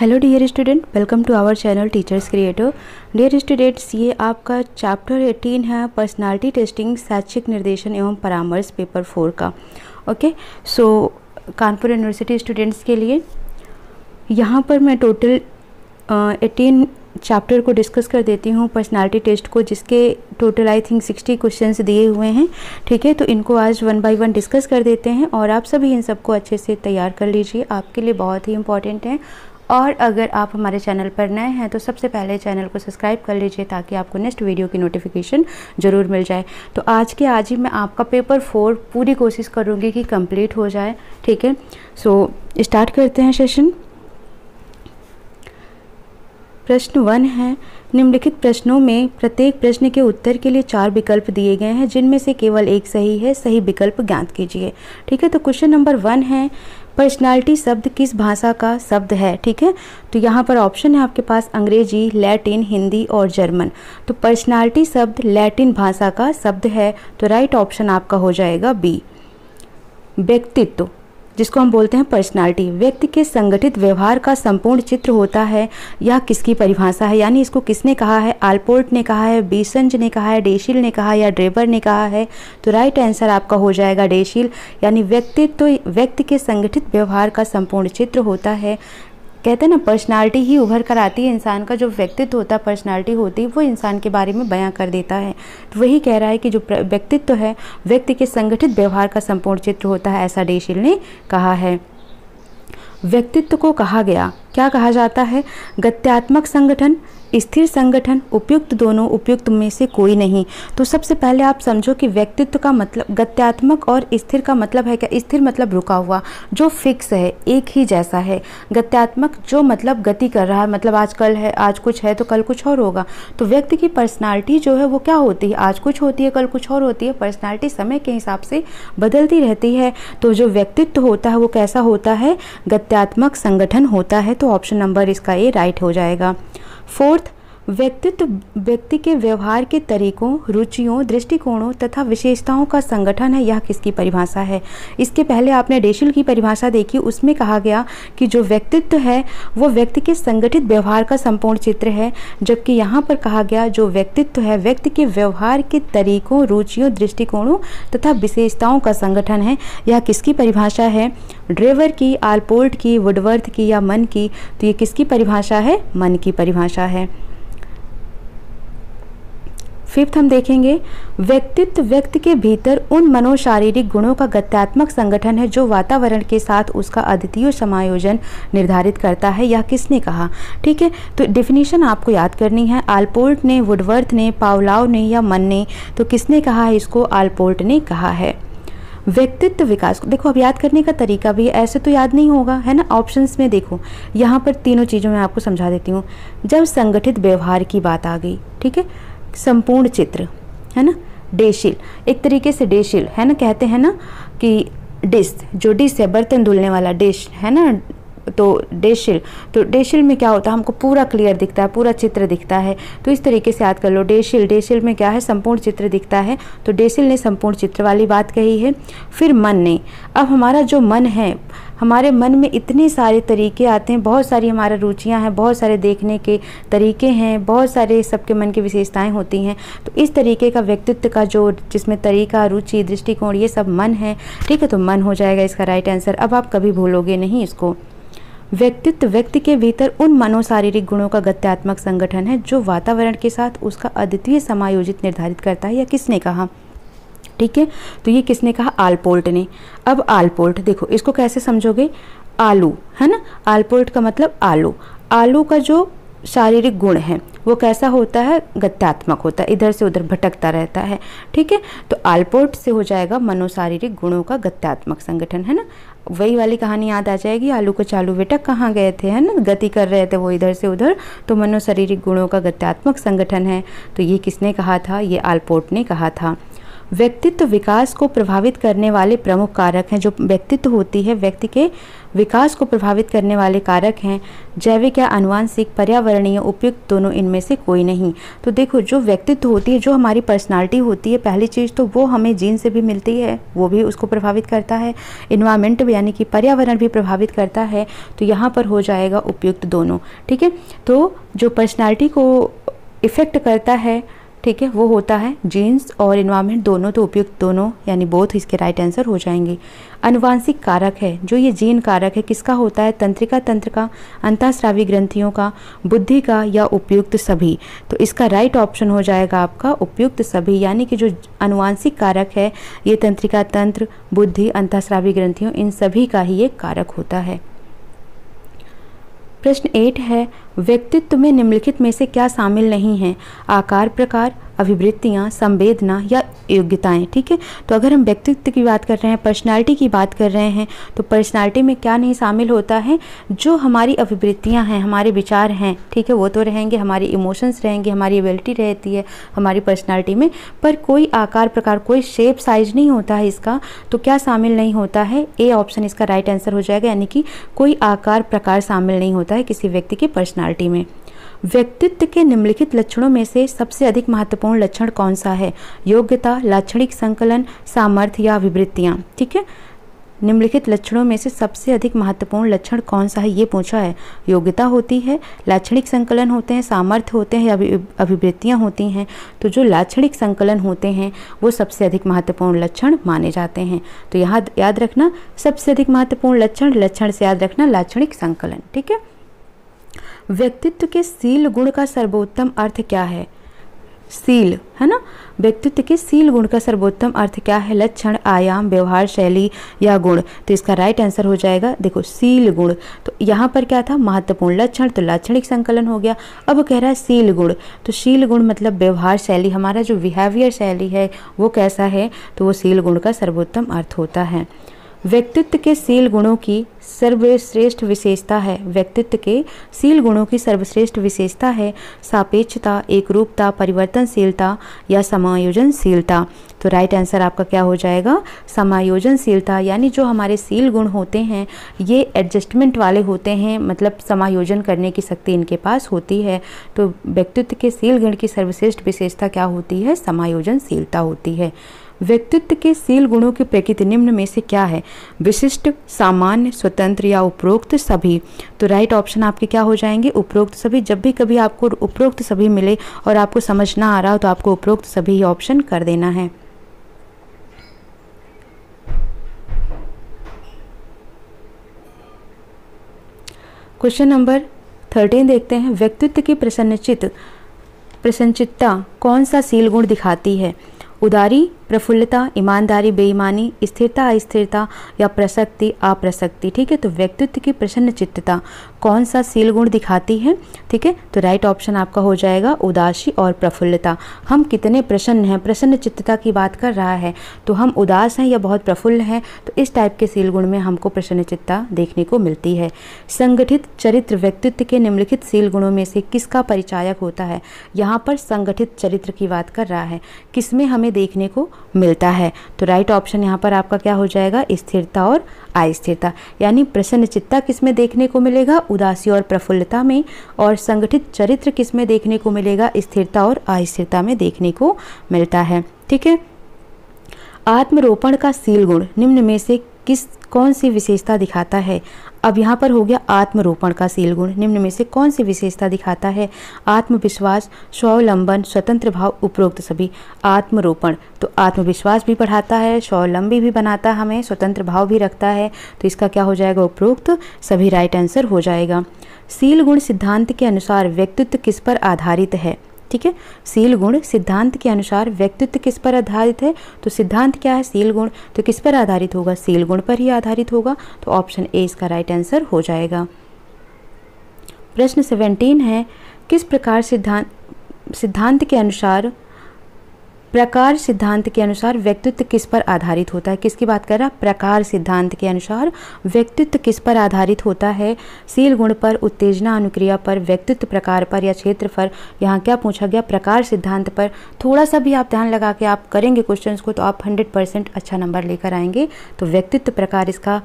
Hello dear student, welcome to our channel teachers creator. Dear students, ये आपका chapter 18 है personality testing शैक्षिक निर्देशन एवं परामर्श पेपर 4 का। ओके, सो कानपुर यूनिवर्सिटी स्टूडेंट्स के लिए यहाँ पर मैं टोटल 18 चैप्टर को डिस्कस कर देती हूँ पर्सनालिटी टेस्ट को, जिसके टोटल आई थिंक 60 क्वेश्चंस दिए हुए हैं। ठीक है, तो इनको आज 1 बाय 1 डिस्कस कर देते हैं और आप सभी इन सबको अच्छे से तैयार कर लीजिए, आपके लिए बहुत ही इंपॉर्टेंट है। और अगर आप हमारे चैनल पर नए हैं तो सबसे पहले चैनल को सब्सक्राइब कर लीजिए ताकि आपको नेक्स्ट वीडियो की नोटिफिकेशन ज़रूर मिल जाए। तो आज ही मैं आपका पेपर 4 पूरी कोशिश करूँगी कि कंप्लीट हो जाए। ठीक है, सो स्टार्ट करते हैं सेशन। प्रश्न 1 है, निम्नलिखित प्रश्नों में प्रत्येक प्रश्न के उत्तर के लिए 4 विकल्प दिए गए हैं जिनमें से केवल एक सही है, सही विकल्प ज्ञात कीजिए। ठीक है, तो क्वेश्चन नंबर 1 है, पर्सनालिटी शब्द किस भाषा का शब्द है। ठीक है, तो यहाँ पर ऑप्शन है आपके पास अंग्रेजी, लैटिन, हिंदी और जर्मन। तो पर्सनालिटी शब्द लैटिन भाषा का शब्द है, तो राइट ऑप्शन आपका हो जाएगा बी। व्यक्तित्व, जिसको हम बोलते हैं पर्सनालिटी, व्यक्ति के संगठित व्यवहार का संपूर्ण चित्र होता है। यह किसकी परिभाषा है, यानी इसको किसने कहा है? आल्पोर्ट ने कहा है, बीसंज ने कहा है, डेशिल ने कहा या ड्रेबर ने कहा है? तो राइट आंसर आपका हो जाएगा डेशिल। यानी व्यक्तित्व व्यक्ति के संगठित व्यवहार का संपूर्ण चित्र होता है। कहते हैं ना, पर्सनालिटी ही उभर कर आती है, इंसान का जो व्यक्तित्व होता है, पर्सनालिटी होती है, वो इंसान के बारे में बयां कर देता है। तो वही कह रहा है कि जो व्यक्तित्व है व्यक्ति के संगठित व्यवहार का संपूर्ण चित्र होता है, ऐसा डेशिल ने कहा है। व्यक्तित्व को कहा गया, क्या कहा जाता है? गत्यात्मक संगठन, स्थिर संगठन, उपयुक्त दोनों, उपयुक्त में से कोई नहीं। तो सबसे पहले आप समझो कि व्यक्तित्व का मतलब, गत्यात्मक और स्थिर का मतलब है क्या? स्थिर मतलब रुका हुआ, जो फिक्स है, एक ही जैसा है। गत्यात्मक जो मतलब गति कर रहा है, मतलब आज कल है, आज कुछ है तो कल कुछ और होगा। तो व्यक्ति की पर्सनालिटी जो है वो क्या होती है? आज कुछ होती है, कल कुछ और होती है। पर्सनालिटी समय के हिसाब से बदलती रहती है। तो जो व्यक्तित्व होता है वो कैसा होता है? गत्यात्मक संगठन होता है। तो ऑप्शन नंबर इसका ए राइट हो जाएगा। 4th, व्यक्तित्व व्यक्ति के व्यवहार के तरीकों, रुचियों, दृष्टिकोणों तथा विशेषताओं का संगठन है। यह किसकी परिभाषा है? इसके पहले आपने डेशिल की परिभाषा देखी, उसमें कहा गया कि जो व्यक्तित्व है वो व्यक्ति के संगठित व्यवहार का संपूर्ण चित्र है, जबकि यहाँ पर कहा गया जो व्यक्तित्व है व्यक्ति के व्यवहार के तरीकों, रुचियों, दृष्टिकोणों तथा विशेषताओं का संगठन है। यह किसकी परिभाषा है? ड्रेवर की, आल्पोर्ट की, वुडवर्थ की या मन की? तो ये किसकी परिभाषा है? मन की परिभाषा है। 5th हम देखेंगे, व्यक्तित्व व्यक्ति के भीतर उन मनोशारीरिक गुणों का गत्यात्मक संगठन है जो वातावरण के साथ उसका अद्वितीय समायोजन निर्धारित करता है। यह किसने कहा? ठीक है, तो डेफिनेशन आपको याद करनी है। आल्पोर्ट ने, वुडवर्थ ने, पावलोव ने या मन ने? तो किसने कहा है इसको? आल्पोर्ट ने कहा है। व्यक्तित्व विकास, देखो अब याद करने का तरीका भी ऐसे तो याद नहीं होगा, है ना। ऑप्शंस में देखो, यहाँ पर तीनों चीज़ों में आपको समझा देती हूँ। जब संगठित व्यवहार की बात आ गई, ठीक है, संपूर्ण चित्र, है ना, डेशिल, एक तरीके से डेशिल, है ना, कहते हैं ना कि डिश, जो डिश है बर्तन धुलने वाला डिश, है ना, तो डेशिल, तो डेशिल में क्या होता है? हमको पूरा क्लियर दिखता है, पूरा चित्र दिखता है। तो इस तरीके से याद कर लो, डेशिल, डेशिल में क्या है? संपूर्ण चित्र दिखता है। तो डेशिल ने संपूर्ण चित्र वाली बात कही है। फिर मन ने, अब हमारा जो मन है, हमारे मन में इतने सारे तरीके आते हैं, बहुत सारी हमारा रुचियां हैं, बहुत सारे देखने के तरीके हैं, बहुत सारे सबके मन की विशेषताएं होती हैं। तो इस तरीके का व्यक्तित्व का जो, जिसमें तरीका, रुचि, दृष्टिकोण, ये सब मन है। ठीक है, तो मन हो जाएगा इसका राइट आंसर। अब आप कभी भूलोगे नहीं इसको। व्यक्तित्व व्यक्ति के भीतर उन मनोशारीरिक गुणों का गत्यात्मक संगठन है जो वातावरण के साथ उसका अद्वितीय समायोजित निर्धारित करता है। यह किसने कहा? ठीक है, तो ये किसने कहा? आल्पोर्ट ने। अब आल्पोर्ट देखो, इसको कैसे समझोगे? आलू, है ना, आल्पोर्ट का मतलब आलू। आलू का जो शारीरिक गुण है वो कैसा होता है? गत्यात्मक होता है, इधर से उधर भटकता रहता है। ठीक है, तो आल्पोर्ट से हो जाएगा मनोशारीरिक गुणों का गत्यात्मक संगठन, है ना। वही वाली कहानी याद आ जाएगी, आलू को चालू बेटा कहाँ गए थे, है ना, गति कर रहे थे वो इधर से उधर। तो मनोशारीरिक गुणों का गत्यात्मक संगठन है। तो ये किसने कहा था? ये आल्पोर्ट ने कहा था। व्यक्तित्व विकास को प्रभावित करने वाले प्रमुख कारक हैं। जो व्यक्तित्व होती है, व्यक्ति के विकास को प्रभावित करने वाले कारक हैं जैविक या आनुवंशिक, पर्यावरणीय, उपयुक्त, दोनों इनमें से कोई नहीं। तो देखो, जो व्यक्तित्व होती है, जो हमारी पर्सनालिटी होती है, पहली चीज़ तो वो हमें जीन से भी मिलती है, वो भी उसको प्रभावित करता है। इन्वायरमेंट यानी कि पर्यावरण भी प्रभावित करता है। तो यहाँ पर हो जाएगा उपयुक्त दोनों। ठीक है, तो जो पर्सनालिटी को इफ़ेक्ट करता है, ठीक है, वो होता है जीन्स और इन्वायरमेंट दोनों, तो उपयुक्त दोनों यानी बोथ इसके राइट आंसर हो जाएंगे। आनुवांशिक कारक है, जो ये जीन कारक है, किसका होता है? तंत्रिका तंत्र का, अंतःस्रावी ग्रंथियों का, बुद्धि का, या उपयुक्त सभी। तो इसका राइट ऑप्शन हो जाएगा आपका उपयुक्त सभी, यानी कि जो आनुवांशिक कारक है ये तंत्रिका तंत्र, बुद्धि, अंतःस्रावी ग्रंथियों, इन सभी का ही एक कारक होता है। प्रश्न 8 है, व्यक्तित्व में निम्नलिखित में से क्या शामिल नहीं है? आकार, प्रकार, अभिवृत्तियाँ, संवेदना या योग्यताएं। ठीक है, तो अगर हम व्यक्तित्व की बात कर रहे हैं, पर्सनालिटी की बात कर रहे हैं, तो पर्सनालिटी में क्या नहीं शामिल होता है? जो हमारी अभिवृत्तियाँ हैं, हमारे विचार हैं, ठीक है, वो तो रहेंगे, हमारी इमोशंस रहेंगे, हमारी एबिलिटी रहती है हमारी पर्सनालिटी में, पर कोई आकार, प्रकार, कोई शेप, साइज नहीं होता है इसका। तो क्या शामिल नहीं होता है? ए ऑप्शन इसका राइट आंसर हो जाएगा, यानी कि कोई आकार, प्रकार शामिल नहीं होता है किसी व्यक्ति की पर्सनालिटी में। व्यक्तित्व के निम्नलिखित लक्षणों में से सबसे अधिक महत्वपूर्ण लक्षण कौन सा है? योग्यता, लाक्षणिक संकलन, सामर्थ्य या अभिवृत्तियाँ। ठीक है, निम्नलिखित लक्षणों में से सबसे अधिक महत्वपूर्ण लक्षण कौन सा है ये पूछा है। योग्यता होती है, लाक्षणिक संकलन होते हैं, सामर्थ्य होते हैं, अभिवृत्तियाँ होती हैं। तो जो लाक्षणिक संकलन होते हैं वो सबसे अधिक महत्वपूर्ण लक्षण माने जाते हैं। तो यहाँ याद रखना, सबसे अधिक महत्वपूर्ण लक्षण, लक्षण से याद रखना लाक्षणिक संकलन। ठीक है, व्यक्तित्व के शील गुण का सर्वोत्तम अर्थ क्या है? शील, है ना, व्यक्तित्व के शील गुण का सर्वोत्तम अर्थ क्या है? लक्षण, आयाम, व्यवहार शैली या गुण। तो इसका राइट आंसर हो जाएगा, देखो, शील गुण। तो यहाँ पर क्या था? महत्वपूर्ण लक्षण, तो लाक्षणिक संकलन हो गया। अब कह रहा है शील गुण, तो शील गुण मतलब व्यवहार शैली, हमारा जो बिहेवियर शैली है वो कैसा है, तो वो शील गुण का सर्वोत्तम अर्थ होता है। व्यक्तित्व के शील गुणों की सर्वश्रेष्ठ विशेषता है। व्यक्तित्व के शील गुणों की सर्वश्रेष्ठ विशेषता है सापेक्षता, एकरूपता, परिवर्तनशीलता या समायोजनशीलता। तो राइट आंसर आपका क्या हो जाएगा? समायोजनशीलता, यानी जो हमारे शील गुण होते हैं ये एडजस्टमेंट वाले होते हैं, मतलब समायोजन करने की शक्ति इनके पास होती है। तो व्यक्तित्व के शील गुण की सर्वश्रेष्ठ विशेषता क्या होती है? समायोजनशीलता होती है। व्यक्तित्व के शील गुणों की प्रकृति निम्न में से क्या है? विशिष्ट, सामान्य, स्वतंत्र या उपरोक्त सभी। तो राइट ऑप्शन आपके क्या हो जाएंगे? उपरोक्त सभी। जब भी कभी आपको उपरोक्त सभी मिले और आपको समझ ना आ रहा हो तो आपको उपरोक्त सभी ऑप्शन कर देना है। क्वेश्चन नंबर 13 देखते हैं। व्यक्तित्व की प्रसन्नचित्ता कौन सा शील गुण दिखाती है? उदारी, प्रफुल्लता, ईमानदारी, बेईमानी, स्थिरता, अस्थिरता या प्रसक्ति, अप्रसक्ति। ठीक है, तो व्यक्तित्व की प्रसन्न चित्तता कौन सा शील गुण दिखाती है? ठीक है, तो राइट ऑप्शन आपका हो जाएगा उदासी और प्रफुल्लता। हम कितने प्रसन्न हैं, प्रसन्न चित्तता की बात कर रहा है, तो हम उदास हैं या बहुत प्रफुल्ल हैं, तो इस टाइप के शील गुण में हमको प्रसन्न चित्तता देखने को मिलती है। संगठित चरित्र व्यक्तित्व के निम्नलिखित शील गुणों में से किसका परिचायक होता है? यहाँ पर संगठित चरित्र की बात कर रहा है, किसमें हमें देखने को मिलता है? तो राइट ऑप्शन यहाँ पर आपका क्या हो जाएगा? स्थिरता और अस्थिरता, यानी प्रसन्न चित्ता किसमें देखने को मिलेगा? उदासी और प्रफुल्लता में। और संगठित चरित्र किसमें देखने को मिलेगा? स्थिरता और अस्थिरता में देखने को मिलता है। ठीक है, आत्मरोपण का शील गुण निम्न में से कौन सी विशेषता दिखाता है? अब यहाँ पर हो गया आत्मरोपण का शील गुण निम्न में से कौन सी विशेषता दिखाता है? आत्मविश्वास, स्वावलंबन, स्वतंत्र भाव, उपरोक्त सभी। आत्मरोपण तो आत्मविश्वास भी बढ़ाता है, स्वावलंबी भी बनाता है हमें, स्वतंत्र भाव भी रखता है, तो इसका क्या हो जाएगा? उपरोक्त सभी राइट आंसर हो जाएगा। शील गुण सिद्धांत के अनुसार व्यक्तित्व किस पर आधारित है? ठीक है, शील गुण सिद्धांत के अनुसार व्यक्तित्व किस पर आधारित है? तो सिद्धांत क्या है? शील गुण, तो किस पर आधारित होगा? शील गुण पर ही आधारित होगा। तो ऑप्शन ए इसका राइट आंसर हो जाएगा। प्रश्न 17 है, किस प्रकार सिद्धांत के अनुसार प्रकार सिद्धांत के अनुसार व्यक्तित्व किस पर आधारित होता है? किसकी बात कर रहा है? प्रकार सिद्धांत के अनुसार व्यक्तित्व किस पर आधारित होता है? शील गुण पर, उत्तेजना अनुक्रिया पर, व्यक्तित्व प्रकार पर या क्षेत्र पर? यहाँ क्या पूछा गया? प्रकार सिद्धांत पर। थोड़ा सा भी आप ध्यान लगा के आप करेंगे क्वेश्चंस को तो आप 100% अच्छा नंबर लेकर आएंगे। तो व्यक्तित्व प्रकार, इसका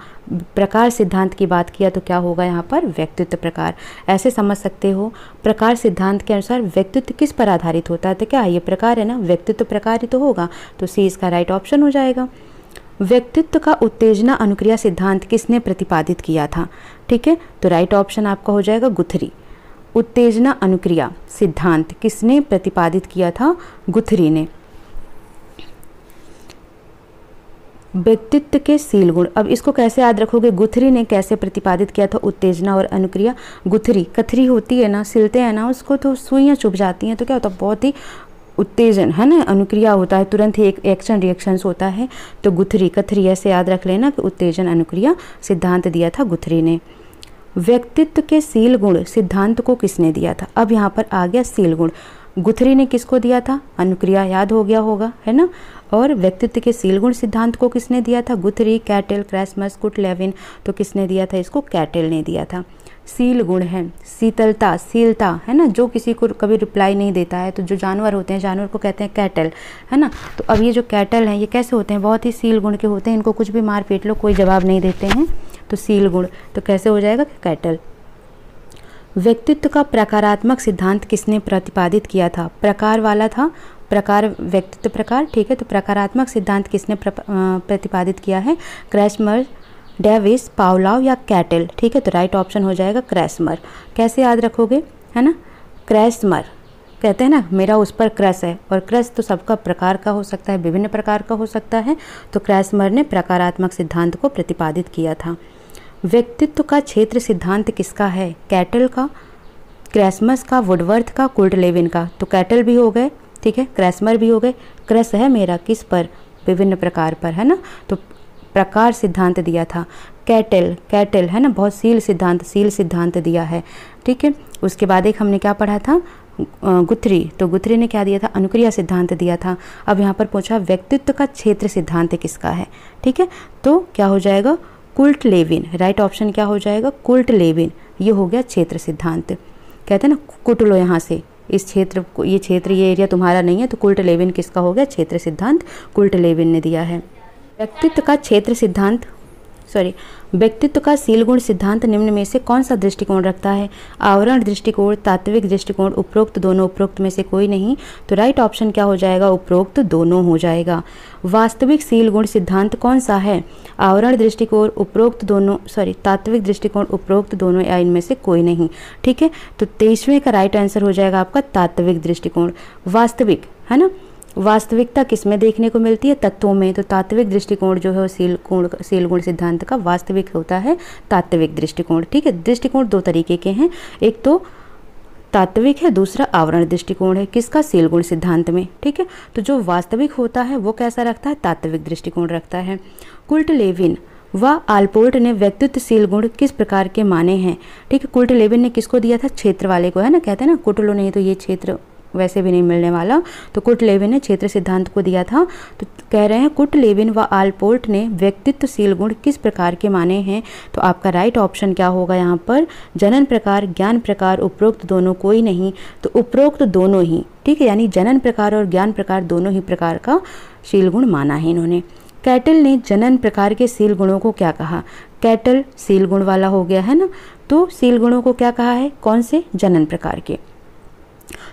प्रकार सिद्धांत की बात किया तो क्या होगा यहाँ पर? व्यक्तित्व प्रकार। ऐसे समझ सकते हो, प्रकार सिद्धांत के अनुसार व्यक्तित्व किस पर आधारित होता है? तो क्या ये प्रकार है ना, व्यक्तित्व प्रकार ही तो होगा, तो सी इसका राइट ऑप्शन हो जाएगा। व्यक्तित्व का उत्तेजना अनुक्रिया सिद्धांत किसने प्रतिपादित किया था? ठीक है, तो राइट ऑप्शन आपका हो जाएगा गुथरी। उत्तेजना अनुक्रिया सिद्धांत किसने प्रतिपादित किया था? गुथरी ने। व्यक्तित्व के शील गुण, अब इसको कैसे याद रखोगे? गुथरी ने कैसे प्रतिपादित किया था उत्तेजना और अनुक्रिया? गुथरी, कथरी होती है ना, सिलते हैं ना उसको तो सुइयां चुभ जाती हैं, तो क्या होता है? बहुत ही उत्तेजन है ना, अनुक्रिया होता है, तुरंत ही एक एक्शन रिएक्शंस होता है। तो गुथरी, कथरी ऐसे याद रख लेना कि उत्तेजन अनुक्रिया सिद्धांत दिया था गुथरी ने। व्यक्तित्व के शील गुण सिद्धांत को किसने दिया था? अब यहाँ पर आ गया शील गुण। गुथरी ने किसको दिया था? अनुक्रिया, याद हो गया होगा है ना। और व्यक्तित्व के शील गुण सिद्धांत को किसने दिया था? गुथरी, कैटल, क्रैसमस, कुटलेविन। तो किसने दिया था इसको? कैटल ने दिया था। शील गुण है शीतलता, शीलता है ना, जो किसी को कभी रिप्लाई नहीं देता है, तो जो जानवर होते हैं, जानवर को कहते हैं कैटल है ना। तो अब ये जो कैटल हैं ये कैसे होते हैं? बहुत ही शील गुण के होते हैं, इनको कुछ भी मार पीट लो कोई जवाब नहीं देते हैं, तो शील गुण। तो कैसे हो जाएगा? कैटल। व्यक्तित्व का प्रकारात्मक सिद्धांत किसने प्रतिपादित किया था? प्रकार वाला था, प्रकार, व्यक्तित्व प्रकार, ठीक है। तो प्रकारात्मक सिद्धांत किसने प्रतिपादित किया है? क्रैसमर, डेविस, पावलोव या कैटल, ठीक है। तो राइट ऑप्शन हो जाएगा क्रैसमर। कैसे याद रखोगे है ना? क्रैसमर कहते हैं ना, मेरा उस पर क्रश है, और क्रश तो सबका प्रकार का हो सकता है, विभिन्न प्रकार का हो सकता है। तो क्रैसमर ने प्रकारात्मक सिद्धांत को प्रतिपादित किया था। व्यक्तित्व का क्षेत्र सिद्धांत किसका है? कैटल का, क्रैसमस का, वुडवर्थ का, कुर्टलेविन का। तो कैटल भी हो गए, ठीक है, क्रैसमर भी हो गए। क्रश है मेरा किस पर? विभिन्न प्रकार पर है ना। तो प्रकार सिद्धांत दिया था कैटल, कैटल है ना, बहुत शील सिद्धांत दिया है, ठीक है। उसके बाद एक हमने क्या पढ़ा था? गुथरी। तो गुथरी ने क्या दिया था? अनुक्रिया सिद्धांत दिया था। अब यहाँ पर पूछा व्यक्तित्व का क्षेत्र सिद्धांत किसका है? ठीक है, तो क्या हो जाएगा? कुर्टलेविन। राइट ऑप्शन क्या हो जाएगा? कुर्टलेविन। ये हो गया क्षेत्र सिद्धांत। कहते हैं ना, कुट लो यहाँ से इस क्षेत्र को, ये क्षेत्र, ये एरिया तुम्हारा नहीं है, तो कुर्टलेविन किसका हो गया? क्षेत्र सिद्धांत कुर्टलेविन ने दिया है। व्यक्तित्व का क्षेत्र सिद्धांत, व्यक्तित्व का शील गुण सिद्धांत निम्न में से कौन सा दृष्टिकोण रखता है? आवरण दृष्टिकोण, तात्विक दृष्टिकोण, उपरोक्त दोनों, उपरोक्त में से कोई नहीं। तो राइट ऑप्शन क्या हो जाएगा? उपरोक्त दोनों हो जाएगा। वास्तविक शील गुण सिद्धांत कौन सा है? आवरण दृष्टिकोण, उपरोक्त दोनों, तात्विक दृष्टिकोण, उपरोक्त दोनों या इनमें से कोई नहीं, ठीक है। तो 23वें का राइट आंसर हो जाएगा आपका तात्विक दृष्टिकोण। वास्तविक है ना, वास्तविकता किसमें देखने को मिलती है? तत्वों में। तो तात्विक दृष्टिकोण जो है शील गुण सिद्धांत का वास्तविक होता है तात्विक दृष्टिकोण, ठीक है। दृष्टिकोण दो तरीके के हैं, एक तो तात्विक है, दूसरा आवरण दृष्टिकोण है किसका? शील गुण सिद्धांत में, ठीक है। तो जो वास्तविक होता है वो कैसा रखता है? तात्विक दृष्टिकोण रखता है। कुर्टलेविन व आल्पोर्ट ने व्यक्तित्व शील गुण किस प्रकार के माने हैं? ठीक है, कुर्टलेविन ने किसको दिया था? क्षेत्र वाले को, है ना। कहते हैं ना, कुट लो नहीं तो ये क्षेत्र वैसे भी नहीं मिलने वाला। तो कुर्टलेविन ने क्षेत्र सिद्धांत को दिया था। तो कह रहे हैं कुर्टलेविन व आल्पोर्ट ने व्यक्तित्व शील गुण किस प्रकार के माने हैं? तो आपका राइट ऑप्शन क्या होगा यहाँ पर? जनन प्रकार, ज्ञान प्रकार, उपरोक्त दोनों, कोई नहीं। तो उपरोक्त दोनों ही, ठीक है, यानी जनन प्रकार और ज्ञान प्रकार दोनों ही प्रकार का शील गुण माना है इन्होंने। कैटल ने जनन प्रकार के शील गुणों को क्या कहा? कैटल शील गुण वाला हो गया है ना। तो शील गुणों को क्या कहा है? कौन से? जनन प्रकार के।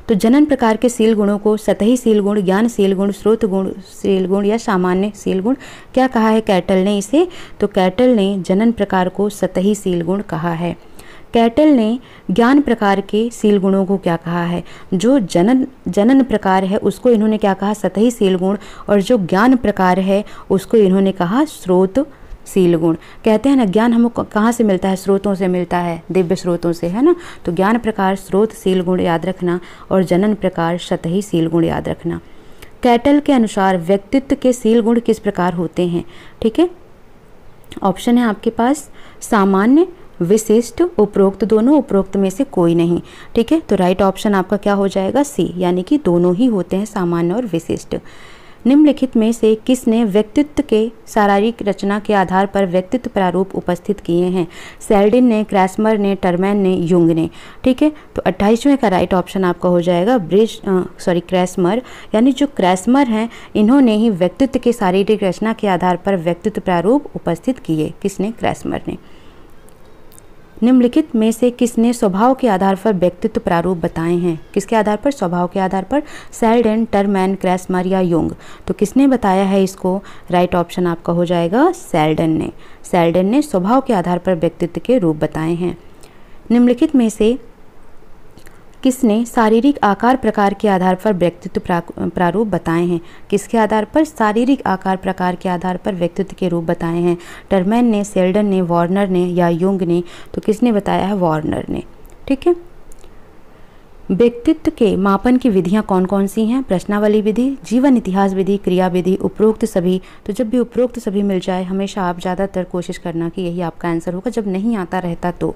तो जनन प्रकार के शील गुणों को सतही शील गुण, ज्ञान शील गुण, स्रोत गुण शील गुण या सामान्य शील गुण क्या कहा है कैटल ने इसे? तो कैटल ने जनन प्रकार को सतही शील गुण कहा है। कैटल ने ज्ञान प्रकार के शील गुणों को क्या कहा है? जो जनन प्रकार है उसको इन्होंने क्या कहा? सतही शील गुण, और जो ज्ञान प्रकार है उसको इन्होंने कहा स्रोत शील गुण। कहते हैं ना, ज्ञान हमको कहाँ से मिलता है? स्रोतों से मिलता है, दिव्य स्रोतों से, है ना। तो ज्ञान प्रकार स्रोत शील गुण याद रखना, और जनन प्रकार सतही शील गुण याद रखना। कैटल के अनुसार व्यक्तित्व के शील गुण किस प्रकार होते हैं? ठीक है, ऑप्शन है आपके पास सामान्य, विशिष्ट, उपरोक्त दोनों, उपरोक्त में से कोई नहीं। ठीक है, तो राइट ऑप्शन आपका क्या हो जाएगा? सी, यानी कि दोनों ही होते हैं, सामान्य और विशिष्ट। निम्नलिखित में से किसने व्यक्तित्व के शारीरिक रचना के आधार पर व्यक्तित्व प्रारूप उपस्थित किए हैं? सेल्डिन ने, क्रैस्मर ने, टरमैन ने, युंग ने। ठीक है, तो 28वें का राइट ऑप्शन आपका हो जाएगा क्रैस्मर, यानी जो क्रैस्मर हैं इन्होंने ही व्यक्तित्व के शारीरिक रचना के आधार पर व्यक्तित्व प्रारूप उपस्थित किए। किसने? क्रैस्मर ने। निम्नलिखित में से किसने स्वभाव के आधार पर व्यक्तित्व प्रारूप बताए हैं? किसके आधार पर? स्वभाव के आधार पर। सेल्डन, टरमैन, क्रैस्मर या युंग। तो किसने बताया है इसको? राइट ऑप्शन आपका हो जाएगा सेल्डन ने। सेल्डन ने स्वभाव के आधार पर व्यक्तित्व के रूप बताए हैं। निम्नलिखित में से किसने शारीरिक आकार प्रकार के आधार पर व्यक्तित्व प्रारूप बताए हैं? किसके आधार पर? शारीरिक आकार प्रकार के आधार पर व्यक्तित्व के रूप बताए हैं। टरमैन ने, सेल्डन ने, वार्नर ने या युंग ने। तो किसने बताया है? वार्नर ने। ठीक है, व्यक्तित्व के मापन की विधियां कौन कौन सी हैं? प्रश्नावली विधि, जीवन इतिहास विधि, क्रिया विधि, उपरोक्त सभी। तो जब भी उपरोक्त सभी मिल जाए हमेशा आप ज़्यादातर कोशिश करना कि यही आपका आंसर होगा। जब नहीं आता रहता तो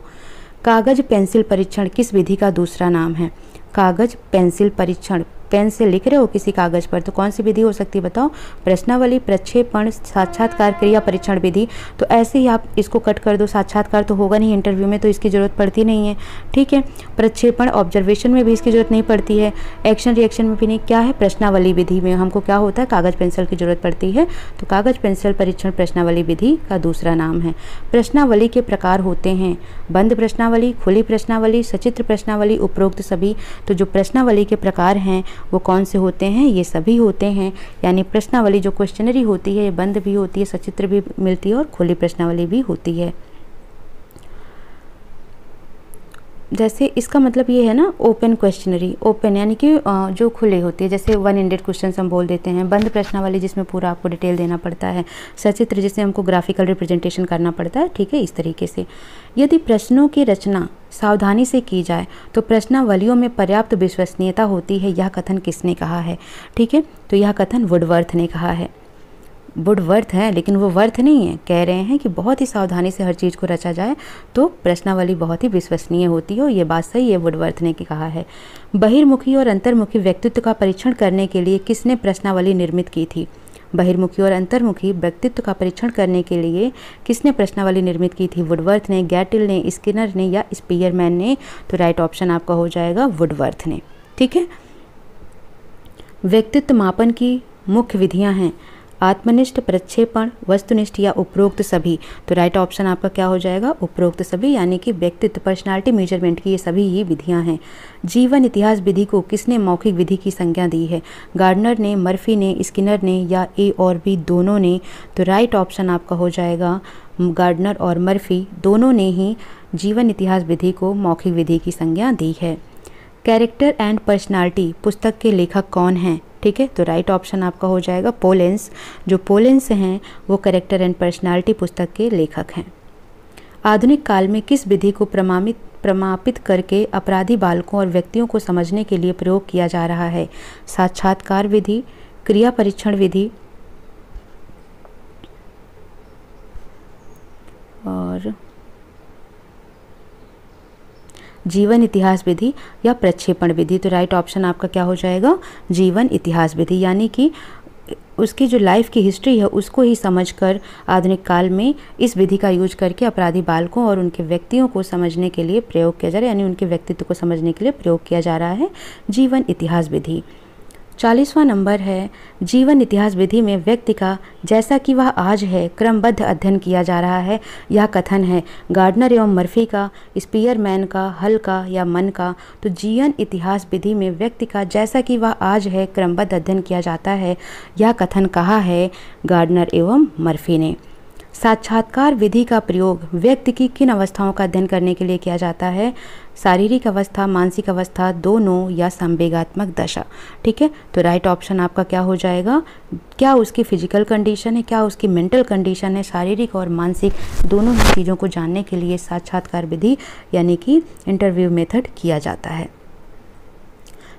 कागज पेंसिल परीक्षण किस विधि का दूसरा नाम है? कागज पेंसिल परीक्षण, पेन से लिख रहे हो किसी कागज पर तो कौन सी विधि हो सकती है बताओ? प्रश्नावली, प्रक्षेपण, साक्षात्कार, क्रिया परीक्षण विधि। तो ऐसे ही आप इसको कट कर दो, साक्षात्कार तो होगा नहीं इंटरव्यू में तो इसकी जरूरत पड़ती नहीं है। ठीक है, प्रक्षेपण ऑब्जर्वेशन में भी इसकी जरूरत नहीं पड़ती है, एक्शन रिएक्शन में भी नहीं। क्या है? प्रश्नावली विधि में हमको क्या होता है? कागज पेंसिल की जरूरत पड़ती है। तो कागज पेंसिल परीक्षण प्रश्नावली विधि का दूसरा नाम है। प्रश्नावली के प्रकार होते हैं बंद प्रश्नावली, खुली प्रश्नावली, सचित्र प्रश्नावली, उपरोक्त सभी। तो जो प्रश्नावली के प्रकार हैं वो कौन से होते हैं? ये सभी होते हैं। यानी प्रश्नावली जो क्वेश्चनरी होती है ये बंद भी होती है, सचित्र भी मिलती है और खुली प्रश्नावली भी होती है। जैसे इसका मतलब ये है ना, ओपन क्वेश्चनरी, ओपन यानी कि जो खुले होती है, जैसे वन एंडेड क्वेश्चन हम बोल देते हैं। बंद प्रश्नावली जिसमें पूरा आपको डिटेल देना पड़ता है। सचित्र जिसमें हमको ग्राफिकल रिप्रेजेंटेशन करना पड़ता है। ठीक है, इस तरीके से यदि प्रश्नों की रचना सावधानी से की जाए तो प्रश्नावलियों में पर्याप्त विश्वसनीयता होती है। यह कथन किसने कहा है? ठीक है, तो यह कथन वुडवर्थ ने कहा है। वुडवर्थ है लेकिन वो वर्थ नहीं है, कह रहे हैं कि बहुत ही सावधानी से हर चीज़ को रचा जाए तो प्रश्नावली बहुत ही विश्वसनीय होती है। ये बात सही है, वुडवर्थ ने कहा है। बहिर्मुखी और अंतर्मुखी व्यक्तित्व का परीक्षण करने के लिए किसने प्रश्नावली निर्मित की थी? बहिर्मुखी और अंतर्मुखी व्यक्तित्व का परीक्षण करने के लिए किसने प्रश्नावली निर्मित की थी? वुडवर्थ ने, गैटिल ने, स्किनर ने या स्पीयरमैन ने। तो राइट ऑप्शन आपका हो जाएगा वुडवर्थ ने। ठीक है, व्यक्तित्व मापन की मुख्य विधियां हैं आत्मनिष्ठ, प्रक्षेपण, वस्तुनिष्ठ या उपरोक्त सभी। तो राइट ऑप्शन आपका क्या हो जाएगा? उपरोक्त सभी, यानी कि व्यक्तित्व पर्सनालिटी मेजरमेंट की ये सभी ही विधियां हैं। जीवन इतिहास विधि को किसने मौखिक विधि की संज्ञा दी है? गार्डनर ने, मर्फी ने, स्किनर ने या ए और बी दोनों ने। तो राइट ऑप्शन आपका हो जाएगा गार्डनर और मर्फी दोनों ने ही जीवन इतिहास विधि को मौखिक विधि की संज्ञा दी है। कैरेक्टर एंड पर्सनालिटी पुस्तक के लेखक कौन हैं? ठीक है, तो राइट ऑप्शन आपका हो जाएगा पोलेंस। जो पोलेंस हैं वो कैरेक्टर एंड पर्सनालिटी पुस्तक के लेखक हैं। आधुनिक काल में किस विधि को प्रमापित करके अपराधी बालकों और व्यक्तियों को समझने के लिए प्रयोग किया जा रहा है? साक्षात्कार विधि, क्रिया परीक्षण विधि और जीवन इतिहास विधि या प्रक्षेपण विधि। तो राइट ऑप्शन आपका क्या हो जाएगा? जीवन इतिहास विधि, यानी कि उसकी जो लाइफ की हिस्ट्री है उसको ही समझकर आधुनिक काल में इस विधि का यूज करके अपराधी बालकों और उनके व्यक्तियों को समझने के लिए प्रयोग किया जा रहा है, यानी उनके व्यक्तित्व को समझने के लिए प्रयोग किया जा रहा है जीवन इतिहास विधि। 40वां नंबर है जीवन इतिहास विधि में व्यक्ति का जैसा कि वह आज है क्रमबद्ध अध्ययन किया जा रहा है। यह कथन है गार्डनर एवं मर्फी का, स्पीयरमैन का, हल का या मन का। तो जीवन इतिहास विधि में व्यक्ति का जैसा कि वह आज है क्रमबद्ध अध्ययन किया जाता है, यह कथन कहा है गार्डनर एवं मर्फी ने। साक्षात्कार विधि का प्रयोग व्यक्ति की किन अवस्थाओं का अध्ययन करने के लिए किया जाता है? शारीरिक अवस्था, मानसिक अवस्था, दोनों या संवेगात्मक दशा। ठीक है, तो राइट ऑप्शन आपका क्या हो जाएगा? क्या उसकी फिजिकल कंडीशन है, क्या उसकी मेंटल कंडीशन है, शारीरिक और मानसिक दोनों ही चीज़ों को जानने के लिए साक्षात्कार विधि यानी कि इंटरव्यू मेथड किया जाता है।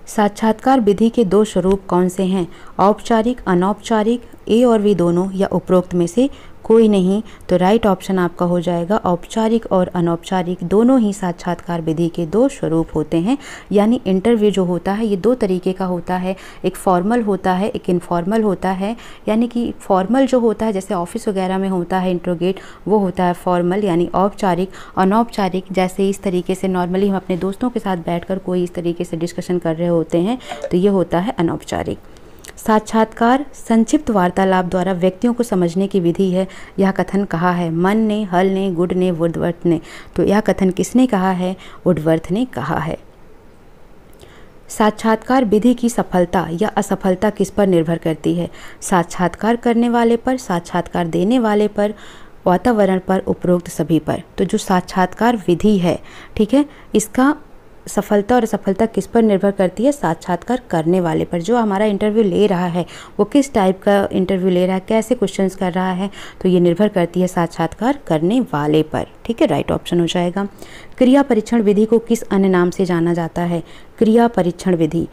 साक्षात्कार विधि के दो स्वरूप कौन से हैं? औपचारिक, अनौपचारिक, ए और बी दोनों या उपरोक्त में से कोई नहीं, तो राइट ऑप्शन आपका हो जाएगा औपचारिक और अनौपचारिक दोनों ही साक्षात्कार विधि के दो स्वरूप होते हैं। यानी इंटरव्यू जो होता है ये दो तरीके का होता है, एक फॉर्मल होता है, एक इनफॉर्मल होता है। यानी कि फॉर्मल जो होता है जैसे ऑफिस वगैरह में होता है इंट्रोगेट, वो होता है फॉर्मल यानी औपचारिक। अनौपचारिक जैसे इस तरीके से नॉर्मली हम अपने दोस्तों के साथ बैठकर कोई इस तरीके से डिस्कशन कर रहे होते हैं, तो ये होता है अनौपचारिक। साक्षात्कार संक्षिप्त वार्तालाप द्वारा व्यक्तियों को समझने की विधि है। यह कथन कहा है मन ने, हल ने, गुड ने, वुडवर्थ ने। तो यह कथन किसने कहा है? वुडवर्थ ने कहा है। साक्षात्कार विधि की सफलता या असफलता किस पर निर्भर करती है? साक्षात्कार करने वाले पर, साक्षात्कार देने वाले पर, वातावरण पर, उपरोक्त सभी पर। तो जो साक्षात्कार विधि है, ठीक है, इसका सफलता और असफलता किस पर निर्भर करती है? साक्षात्कार करने वाले पर। जो हमारा इंटरव्यू ले रहा है वो किस टाइप का इंटरव्यू ले रहा है, कैसे क्वेश्चंस कर रहा है, तो ये निर्भर करती है साक्षात्कार करने वाले पर। ठीक है, राइट ऑप्शन हो जाएगा। क्रिया परीक्षण विधि को किस अन्य नाम से जाना जाता है? क्रिया परीक्षण विधि,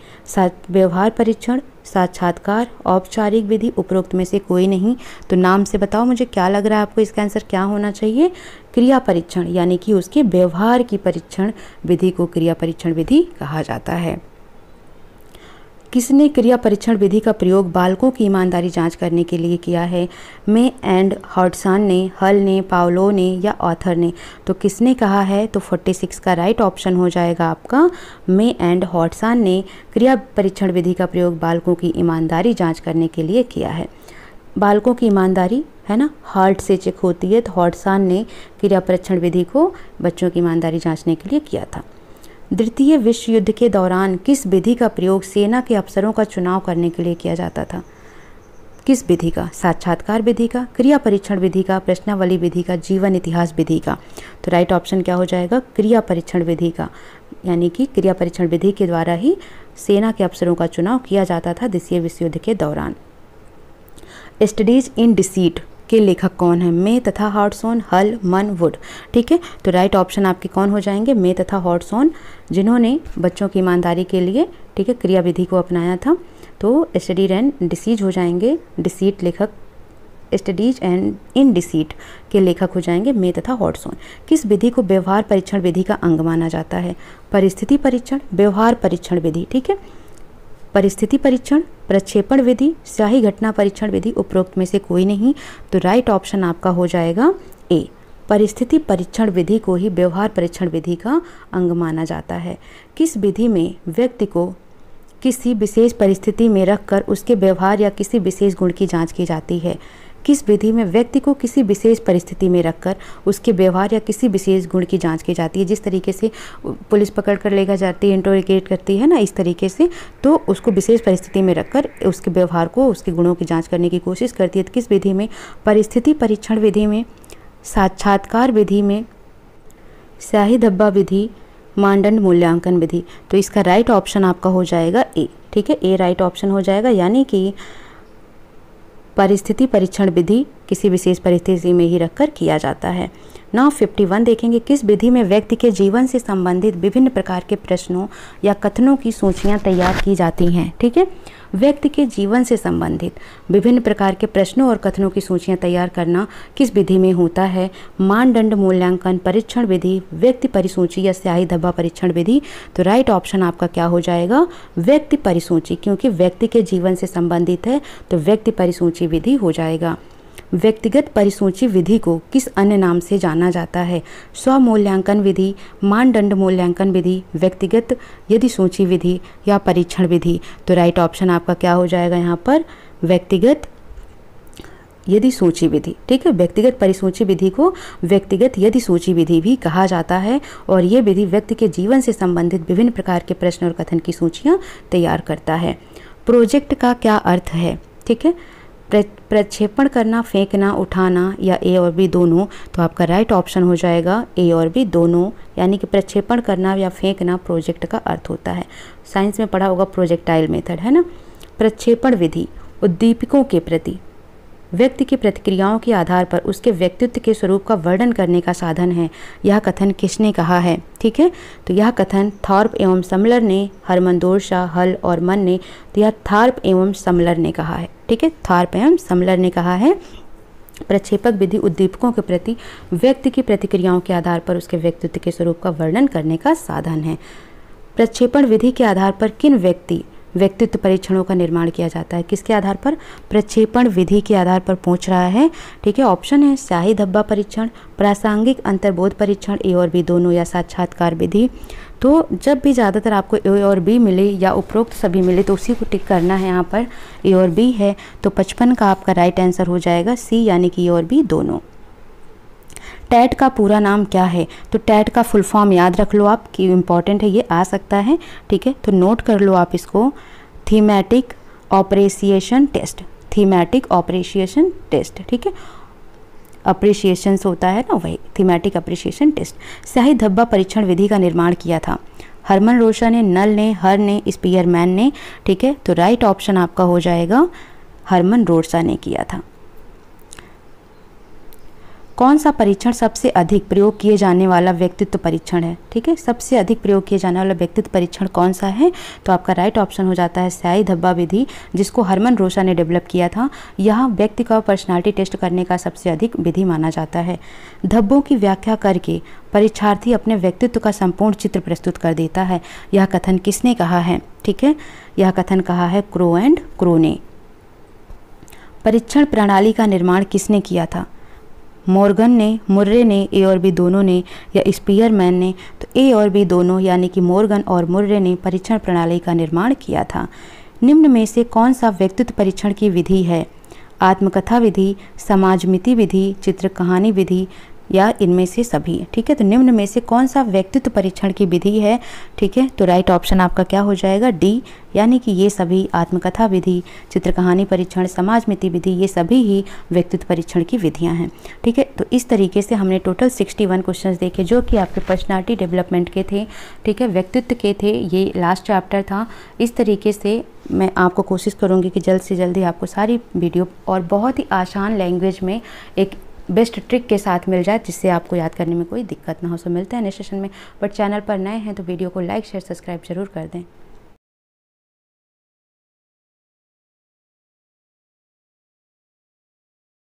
व्यवहार परीक्षण, साक्षात्कार, औपचारिक विधि, उपरोक्त में से कोई नहीं। तो नाम से बताओ मुझे क्या लग रहा है आपको, इसका आंसर क्या होना चाहिए? क्रिया परीक्षण, यानी कि उसके व्यवहार की परीक्षण विधि को क्रिया परीक्षण विधि कहा जाता है। किसने क्रिया परीक्षण विधि का प्रयोग बालकों की ईमानदारी जांच करने के लिए किया है? मे एंड हॉडसन ने, हल ने, पावलो ने या ऑथर ने? तो किसने कहा है? तो 46 का राइट ऑप्शन हो जाएगा आपका मे एंड हॉडसन ने क्रिया परीक्षण विधि का प्रयोग बालकों की ईमानदारी जांच करने के लिए किया है। बालकों की ईमानदारी है ना हार्ट से चेक होती है, तो हॉडसन ने क्रिया परीक्षण विधि को बच्चों की ईमानदारी जांचने के लिए किया था। द्वितीय विश्व युद्ध के दौरान किस विधि का प्रयोग सेना के अफसरों का चुनाव करने के लिए किया जाता था? किस विधि का? साक्षात्कार विधि का, क्रिया परीक्षण विधि का, प्रश्नावली विधि का, जीवन इतिहास विधि का? तो राइट ऑप्शन क्या हो जाएगा? क्रिया परीक्षण विधि का। यानी कि क्रिया परीक्षण विधि के द्वारा ही सेना के अफसरों का चुनाव किया जाता था द्वितीय विश्व युद्ध के दौरान। स्टडीज इन डिसीट के लेखक कौन है? मे तथा हॉडसन, हल, मन, वुड। ठीक है, तो राइट ऑप्शन आपके कौन हो जाएंगे? मे तथा हॉडसन, जिन्होंने बच्चों की ईमानदारी के लिए, ठीक है, क्रिया विधि को अपनाया था। तो स्टडीज एंड डिसीज हो जाएंगे, डिसीट लेखक, स्टडीज एंड इन डिसीट के लेखक हो जाएंगे मे तथा हॉडसन। किस विधि को व्यवहार परीक्षण विधि का अंग माना जाता है? परिस्थिति परीक्षण, व्यवहार परीक्षण विधि। ठीक है, परिस्थिति परीक्षण, प्रक्षेपण विधि, स्याही घटना परीक्षण विधि, उपरोक्त में से कोई नहीं। तो राइट ऑप्शन आपका हो जाएगा ए, परिस्थिति परीक्षण विधि को ही व्यवहार परीक्षण विधि का अंग माना जाता है। किस विधि में व्यक्ति को किसी विशेष परिस्थिति में रखकर उसके व्यवहार या किसी विशेष गुण की जांच की जाती है? किस विधि में व्यक्ति को किसी विशेष परिस्थिति में रखकर उसके व्यवहार या किसी विशेष गुण की जांच की जाती है? जिस तरीके से पुलिस पकड़ कर लेकर जाती है, इंटरोगेट करती है ना, इस तरीके से, तो उसको विशेष परिस्थिति में रखकर उसके व्यवहार को, उसके गुणों की जांच करने की कोशिश करती है। तो किस विधि में? परिस्थिति परीक्षण विधि में, साक्षात्कार विधि में, स्याही धब्बा विधि, मानदंड मूल्यांकन विधि। तो इसका राइट ऑप्शन आपका हो जाएगा ए। ठीक है, ए राइट ऑप्शन हो जाएगा। यानी कि परिस्थिति परीक्षण विधि किसी विशेष परिस्थिति में ही रखकर किया जाता है। नाउ 51 देखेंगे, किस विधि में व्यक्ति के जीवन से संबंधित विभिन्न प्रकार के प्रश्नों या कथनों की सूचियां तैयार की जाती हैं? ठीक है, व्यक्ति के जीवन से संबंधित विभिन्न प्रकार के प्रश्नों और कथनों की सूचियां तैयार करना किस विधि में होता है? मानदंड मूल्यांकन परीक्षण विधि, व्यक्ति परिसूची या स्याही धब्बा परीक्षण विधि। तो राइट ऑप्शन आपका क्या हो जाएगा? व्यक्ति परिसूची, क्योंकि व्यक्ति के जीवन से संबंधित है तो व्यक्ति परिसूची विधि हो जाएगा। व्यक्तिगत परिसूची विधि को किस अन्य नाम से जाना जाता है? स्व मूल्यांकन विधि, मानदंड मूल्यांकन विधि, व्यक्तिगत यदि सूची विधि या परीक्षण विधि। तो राइट ऑप्शन आपका क्या हो जाएगा यहाँ पर? व्यक्तिगत यदि सूची विधि। ठीक है, व्यक्तिगत परिसूची विधि को व्यक्तिगत यदि सूची विधि भी कहा जाता है और ये विधि व्यक्ति के जीवन से संबंधित विभिन्न प्रकार के प्रश्न और कथन की सूचियाँ तैयार करता है। प्रोजेक्ट का क्या अर्थ है? ठीक है, प्रक्षेपण करना, फेंकना, उठाना या ए और बी दोनों। तो आपका राइट ऑप्शन हो जाएगा ए और बी दोनों, यानी कि प्रक्षेपण करना या फेंकना प्रोजेक्ट का अर्थ होता है। साइंस में पढ़ा होगा प्रोजेक्टाइल मेथड, है ना। प्रक्षेपण विधि उद्दीपकों के प्रति व्यक्ति की प्रतिक्रियाओं के आधार पर उसके व्यक्तित्व के स्वरूप का वर्णन करने का साधन है। यह कथन किसने कहा है? ठीक है, तो यह कथन थॉर्प एवं समलर ने, हरमनदोरशा, हल और मन ने। तो यह थॉर्प एवं समलर ने कहा है। ठीक है, थॉर्प एवं समलर ने कहा है। प्रक्षेपक विधि उद्दीपकों के प्रति व्यक्ति की प्रतिक्रियाओं के आधार पर उसके व्यक्तित्व के स्वरूप का वर्णन करने का साधन है। प्रक्षेपण विधि के आधार पर किन व्यक्तित्व परीक्षणों का निर्माण किया जाता है? किसके आधार पर? प्रक्षेपण विधि के आधार पर पूछ रहा है। ठीक है, ऑप्शन है स्याही धब्बा परीक्षण, प्रासंगिक अंतर्बोध परीक्षण, ए और बी दोनों, या साक्षात्कार विधि। तो जब भी ज़्यादातर आपको ए और बी मिले या उपरोक्त सभी मिले तो उसी को टिक करना है। यहाँ पर ए और बी है तो 55 का आपका राइट आंसर हो जाएगा सी, यानी कि ए और बी दोनों। टैट का पूरा नाम क्या है? तो टैट का फुल फॉर्म याद रख लो आप कि इम्पॉर्टेंट है, ये आ सकता है। ठीक है, तो नोट कर लो आप इसको, thematic appreciation test, thematic appreciation test. ठीक है, अप्रिसिएशन होता है ना, वही थीमेटिक अप्रिसिएशन टेस्ट। स्याही धब्बा परीक्षण विधि का निर्माण किया था हरमन रोशा ने, नल ने, हर ने, स्पीयरमैन ने। ठीक है, तो राइट ऑप्शन आपका हो जाएगा हरमन रोशा ने किया था। कौन सा परीक्षण सबसे अधिक प्रयोग किए जाने वाला व्यक्तित्व परीक्षण है? ठीक है, सबसे अधिक प्रयोग किए जाने वाला व्यक्तित्व परीक्षण कौन सा है? तो आपका राइट ऑप्शन हो जाता है स्याही धब्बा विधि, जिसको हरमन रोशा ने डेवलप किया था। यह व्यक्ति का पर्सनालिटी टेस्ट करने का सबसे अधिक विधि माना जाता है। धब्बों की व्याख्या करके परीक्षार्थी अपने व्यक्तित्व का संपूर्ण चित्र प्रस्तुत कर देता है। यह कथन किसने कहा है? ठीक है, यह कथन कहा है क्रो एंड क्रो ने। परीक्षण प्रणाली का निर्माण किसने किया था? मॉर्गन ने, मुर्रे ने, ए और बी दोनों ने, या स्पीयरमैन ने? तो ए और बी दोनों, यानी कि मॉर्गन और मुर्रे ने परीक्षण प्रणाली का निर्माण किया था। निम्न में से कौन सा व्यक्तित्व परीक्षण की विधि है? आत्मकथा विधि, समाजमिति विधि, चित्र कहानी विधि, या इनमें से सभी? ठीक है, तो निम्न में से कौन सा व्यक्तित्व परीक्षण की विधि है? ठीक है, तो राइट ऑप्शन आपका क्या हो जाएगा? डी, यानी कि ये सभी आत्मकथा विधि, चित्र कहानी परीक्षण, समाजमिति विधि, ये सभी ही व्यक्तित्व परीक्षण की विधियां हैं। ठीक है, तो इस तरीके से हमने टोटल 61 क्वेश्चंस देखे जो कि आपके पर्सनालिटी डेवलपमेंट के थे। ठीक है, व्यक्तित्व के थे, ये लास्ट चैप्टर था। इस तरीके से मैं आपको कोशिश करूँगी कि जल्द से जल्द ही आपको सारी वीडियो और बहुत ही आसान लैंग्वेज में एक बेस्ट ट्रिक के साथ मिल जाए, जिससे आपको याद करने में कोई दिक्कत ना हो। सो मिलते हैं नेक्स्ट सेशन में। बट चैनल पर नए हैं तो वीडियो को लाइक शेयर सब्सक्राइब जरूर कर दें।